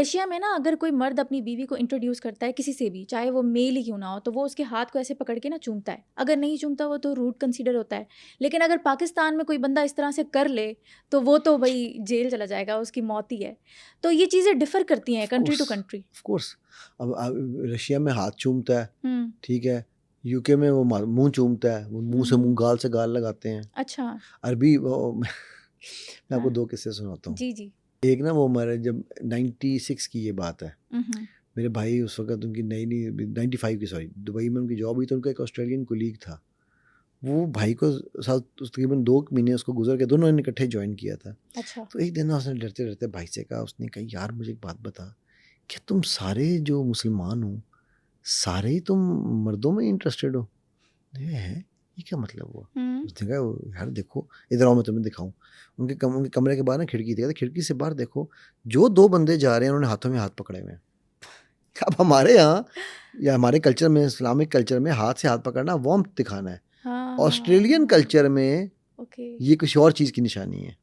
Russia میں نا اگر کوئی مرد اپنی بیوی کو انٹروڈیوس کرتا ہے کسی سے بھی, چاہے وہ میل ہی کیوں نہ ہو, تو وہ اس کے ہاتھ کو ایسے پکڑ کے نا چومتا ہے. اگر نہیں چومتا وہ تو روڈ کنسیڈر ہوتا ہے. لیکن اگر پاکستان میں کوئی بندہ اس طرح سے کر لے تو وہ تو بھائی جیل چلا جائے گا, اس کی موت ہی ہے. تو یہ چیزیں ڈفر کرتی ہیں country to country. Of course. اب رشیا میں ہاتھ چومتا ہے, ٹھیک ہے, یو کے میں وہ منہ چومتا ہے, وہ منہ سے منہ, گال سے گال لگاتے ہیں. اچھا. عربی میں آپ کو 2 قصے سناتا ہوں. جی جی. ایک نا وہ ہمارے جب 96 کی یہ بات ہے, میرے بھائی اس وقت ان کی نئی 95 کی, سوری, دبئی میں ان کی جاب ہوئی تو ان کا ایک آسٹریلین کولیگ تھا. وہ بھائی کو ساتھ تقریباً 2 مہینے اس کو گزر کے, دونوں نے اکٹھے جوائن کیا تھا. اچھا. تو ایک دن اس نے ڈرتے ڈرتے بھائی سے کہا, اس نے کہا یار مجھے ایک بات بتا کہ تم سارے جو مسلمان ہو سارے ہی تم مردوں میں انٹرسٹیڈ ہو؟ یہ کیا مطلب ہوا؟ اس نے کہا یار دیکھو ادھر آؤ میں تمہیں دکھاؤں. ان کے کمرے کے باہر نا کھڑکی تھی, کھڑکی سے باہر دیکھو, جو 2 بندے جا رہے ہیں انہوں نے ہاتھوں میں ہاتھ پکڑے ہوئے ہیں. اب ہمارے یہاں یا ہمارے کلچر میں, اسلامک کلچر میں, ہاتھ سے ہاتھ پکڑنا وارمتھ دکھانا ہے. آسٹریلین کلچر میں یہ کچھ اور چیز کی نشانی ہے.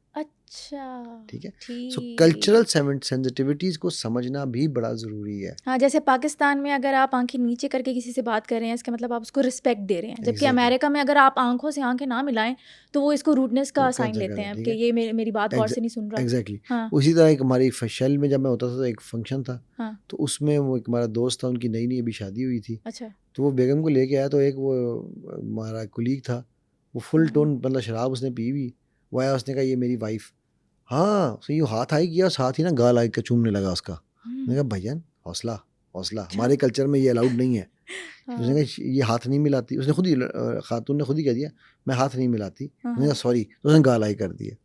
اچھا, ٹھیک ہے. سو کلچرل سینسٹیوٹیز کو سمجھنا بھی بڑا ضروری ہے. ہاں, جیسے پاکستان میں اگر آپ آنکھیں نیچے کر کے کسی سے بات کر رہے ہیں اس کا مطلب آپ اس کو رسپیکٹ دے رہے ہیں, جبکہ امریکہ میں اگر آپ آنکھوں سے آنکھیں نہ ملائیں تو وہ اس کو روڈنس کا سائن لیتے ہیں کہ یہ میری بات غور سے نہیں سن رہا. ایگزیکٹلی. اسی طرح ایک ہماری شیل میں جب میں ہوتا تھا تو ایک فنکشن تھا, تو اس میں وہ ایک ہمارا دوست تھا, ان کی نئی نئی ابھی شادی ہوئی تھی. اچھا. تو وہ بیگم کو لے کے آیا, تو ایک وہ ہمارا کولیگ تھا, وہ فل ٹون مطلب شراب اس نے پی ہوئی, وہ آیا, اس نے کہا یہ میری وائف. ہاں, تو یہ ہاتھ آئی کیا, ساتھ ہی نا گال آئی کا چومنے لگا اس کا. میں نے کہا بھائیان حوصلہ حوصلہ, ہمارے کلچر میں یہ الاؤڈ نہیں ہے. اس نے کہا یہ ہاتھ نہیں ملاتی, اس نے خود ہی, خاتون نے خود ہی کہہ دیا میں ہاتھ نہیں ملاتی. میں نے کہا سوری, تو اس نے گال آئی کر دیا.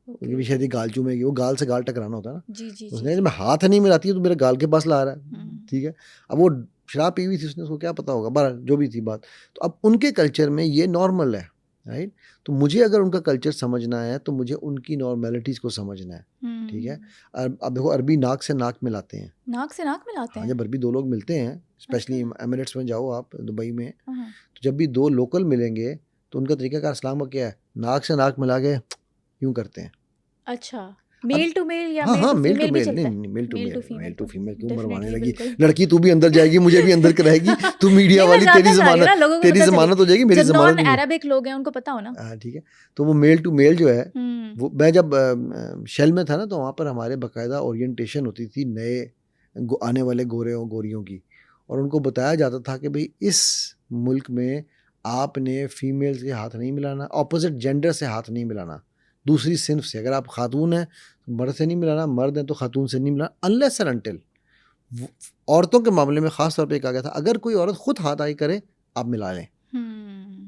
کیونکہ شاید گال چومے گی, وہ گال سے گال ٹکرانا ہوتا ہے نا. اس نے کہا میں ہاتھ نہیں ملاتی تو میرے گال کے پاس لا رہا ہے. ٹھیک ہے. اب وہ شراب پی ہوئی تھی, اس نے اس کو کیا پتا ہوگا, بہرحال جو بھی تھی بات. تو اب ان کے کلچر میں یہ نارمل ہے, رائٹ. تو مجھے اگر ان کا کلچر سمجھنا ہے تو مجھے ان کی نارملٹیز کو سمجھنا ہے. ٹھیک ہے. اب دیکھو عربی ناک سے ناک ملاتے ہیں, ناک سے ناک ملاتے ہیں. جب عربی 2 لوگ ملتے ہیں, اسپیشلی ایمریٹس میں جاؤ آپ, دبئی میں, تو جب بھی 2 لوکل ملیں گے تو ان کا طریقہ کار اسلام کا کیا ہے, ناک سے ناک ملا کے یوں کرتے ہیں. اچھا, میل ٹو میل یا ہاں میل ٹو میل, نہیں میل ٹو فیمیل کیوں مروانے لگی, لڑکی تو بھی اندر جائے گی, مجھے بھی اندر کرائے گی, تو میڈیا والی تیری ضمانت ہو جائے گی, میری ضمانت نہیں. عربک لوگ ہیں ان کو پتا ہو نا. ہاں ٹھیک ہے. تو وہ میل ٹو میل جو ہے, وہ میں جب شیل میں تھا نا, تو وہاں پر ہمارے باقاعدہ اورینٹیشن ہوتی تھی نئے آنے والے گوریوں کی, اور ان کو بتایا جاتا تھا کہ بھئی اس ملک میں آپ نے فیمیل سے ہاتھ نہیں ملانا, اپوزٹ جینڈر سے ہاتھ نہیں ملانا, دوسری صنف سے. اگر آپ خاتون ہیں مرد سے نہیں ملانا, مرد ہیں تو خاتون سے نہیں ملانا, unless and until. عورتوں کے معاملے میں خاص طور پہ کہا گیا تھا اگر کوئی عورت خود ہاتھ آئی کرے آپ ملا لیں.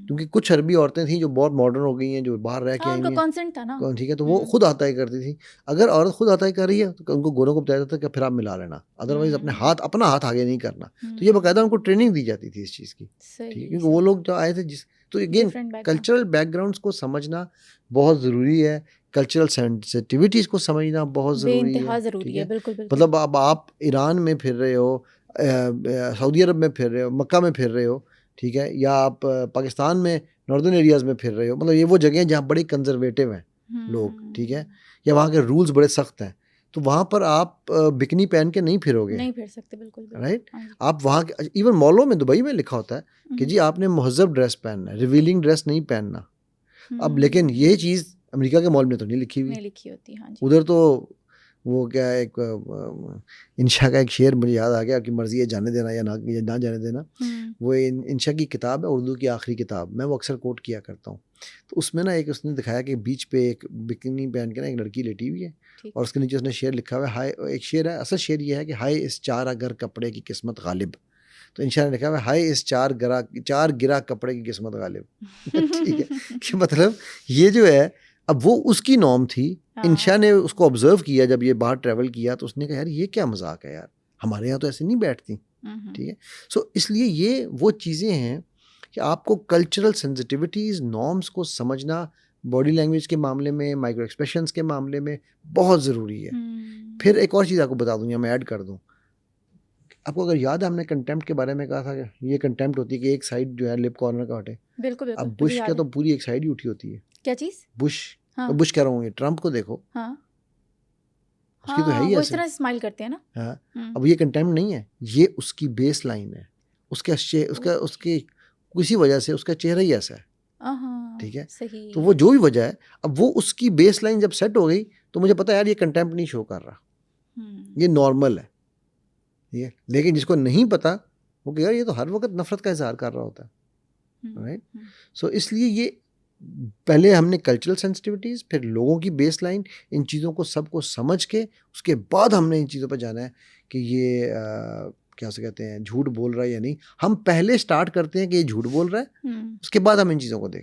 کیونکہ کچھ عربی عورتیں تھیں جو بہت ماڈرن ہو گئی ہیں, جو باہر رہ کے آئی ہیں, ٹھیک ہے, تو وہ خود ہاتھ آئی کرتی تھیں. اگر عورت خود ہاتھ آئی کر رہی ہے تو ان کو گوروں کو بتایا جاتا ہے کہ پھر آپ ملا لینا, ادروائز اپنا ہاتھ آگے نہیں کرنا. تو یہ باقاعدہ ان کو ٹریننگ دی جاتی تھی اس چیز کی. ٹھیک ہے, کیونکہ وہ لوگ جو آئے تھے تو اگین کلچرل بیک گراؤنڈس کو سمجھنا بہت ضروری ہے, کلچرل سینسٹیوٹیز کو سمجھنا بہت ضروری ہے. مطلب اب آپ ایران میں پھر رہے ہو, سعودی عرب میں پھر رہے ہو, مکہ میں پھر رہے ہو, ٹھیک ہے, یا آپ پاکستان میں ناردرن ایریاز میں پھر رہے ہو, مطلب یہ وہ جگہیں جہاں بڑے کنزرویٹو ہیں لوگ, ٹھیک ہے, یا وہاں کے رولز بڑے سخت ہیں, تو وہاں پر آپ بکنی پہن کے نہیں پھرو گے, نہیں پھر سکتے, بالکل رائٹ. آپ وہاں کے ایون مالوں میں دبئی میں لکھا ہوتا ہے کہ جی آپ نے مہذب ڈریس پہننا ہے, ریویلنگ ڈریس نہیں پہننا. اب لیکن یہ چیز امریکہ کے مال میں تو نہیں لکھی ہوئی, ادھر تو وہ کیا ایک انشا کا ایک شعر مجھے یاد آ گیا, آپ کی مرضی ہے جانے دینا یا نہ جانے دینا. وہ انشا کی کتاب ہے, اردو کی آخری کتاب, میں وہ اکثر کوٹ کیا کرتا ہوں. تو اس میں نا ایک اس نے دکھایا کہ بیچ پہ ایک بکنی پہن کے نا ایک لڑکی لیٹی ہوئی ہے, اور اس کے نیچے اس نے شعر لکھا ہوا ہے, ہائے, ایک شعر ہے, اصل شعر یہ ہے کہ ہائے اس 4 اگر کپڑے کی قسمت غالب. تو انشا نے لکھا ہوا ہے ہائے اس 4 گرا کپڑے کی قسمت غالب. ٹھیک ہے, کہ مطلب یہ جو ہے, اب وہ اس کی نارم تھی. انشا نے اس کو آبزرو کیا جب یہ باہر ٹریول کیا, تو اس نے کہا یار یہ کیا مذاق ہے یار, ہمارے یہاں تو ایسے نہیں بیٹھتی. ٹھیک ہے. سو اس لیے یہ وہ چیزیں ہیں کہ آپ کو کلچرل سینسٹیوٹیز, نارمس کو سمجھنا باڈی لینگویج کے معاملے میں, مائکرو ایکسپریشنس کے معاملے میں بہت ضروری ہے. پھر ایک اور چیز آپ کو بتا دوں یا میں ایڈ کر دوں, آپ کو اگر یاد ہے ہم نے کنٹیمپٹ کے بارے میں کہا تھا کہ یہ کنٹیمپٹ ہوتی ہے کہ ایک سائڈ جو ہے لپ کارنر کا ہٹے. بالکل. اب بش کا تو پوری ایک سائڈ ہی اٹھی ہوتی ہے. کیا چیز؟ بش کہہ رہا ہوں, یہ ٹرمپ کو دیکھو, اس کی تو ہے ہی وہ اس ایسے. طرح اسمائل کرتے ہیں نا. ہاں اب یہ کنٹمپٹ نہیں ہے, یہ اس کی بیس لائن ہے, اس کی کسی وجہ سے اس کا چہرہ ہی ایسا ہے. ٹھیک ہے, صحیح. تو وہ جو بھی وجہ ہے, اب وہ اس کی بیس لائن جب سیٹ ہو گئی تو مجھے پتا یار یہ کنٹمپٹ نہیں شو کر رہا, یہ نارمل ہے. ٹھیک ہے, لیکن جس کو نہیں پتا وہ کہ یار یہ تو ہر وقت نفرت کا اظہار کر رہا ہوتا ہے. رائٹ, سو اس لیے یہ پہلے ہم نے کلچرل سینسٹیوٹیز, پھر لوگوں کی بیس لائن, ان چیزوں کو سب کو سمجھ کے اس کے بعد ہم نے ان چیزوں پہ جانا ہے کہ یہ کیا سے کہتے ہیں جھوٹ بول رہا ہے یا نہیں. ہم پہلے سٹارٹ کرتے ہیں کہ یہ جھوٹ بول رہا ہے, اس کے بعد ہم ان چیزوں کو دیکھتے ہیں.